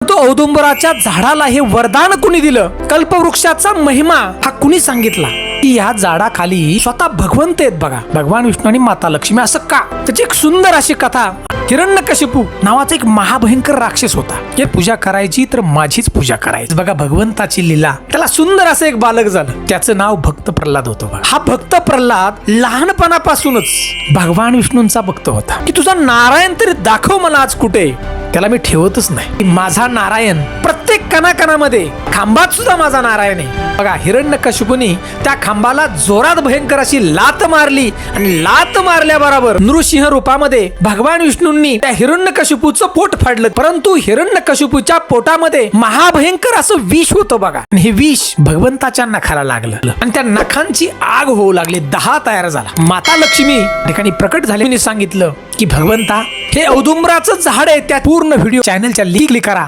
परंतु औदुंबराच्या झाडाला हे वरदान कुणी दिलं? कल्पवृक्षाचा महिमा हा कुणी सांगितला? की या झाडाखाली स्वतः भगवंत आहेत बघा, भगवान विष्णू आणि माता लक्ष्मी. असं का? त्याची एक सुंदर अशी कथा. हिरण्यकशिपू नावाचा एक महाभयंकर राक्षस होता. हे पूजा करायची तर माझीच पूजा करायची. बघा भगवंताची लीला. त्याला सुंदर असं एक बालक झालं. त्याचं नाव भक्त प्रल्हाद होतं. हा भक्त प्रल्हाद लहानपणापासूनच भगवान विष्णूंचा भक्त होता. की तुझा नारायण तरी दाखव मला आज कुठे. त्याला मी ठेवतच नाही. माझा नारायण प्रत्येक कणाकणामध्ये, खांबात सुद्धा माझा नारायण आहे. बघा हिरण्यकशिपूने त्या खांबाला जोरात भयंकर अशी लात मारली आणि लात मारल्याबरोबर नृसिंह रूपामध्ये भगवान विष्णूंनी त्या हिरण्यकशिपूचं पोट फाडलं. परंतु हिरण्यकशिपूच्या पोटामध्ये महाभयंकर असं विष होतं बघा. आणि हे विष भगवंताच्या नखाला लागलं आणि त्या नखांची आग होऊ लागली. दहा तयार झाला. माता लक्ष्मी ठिकाणी प्रकट झाल्याने सांगितलं की भगवंता हे औदुंबराचं झाड आहे. त्या पूर्ण व्हिडिओ चॅनलच्या लिंक क्लिक करा.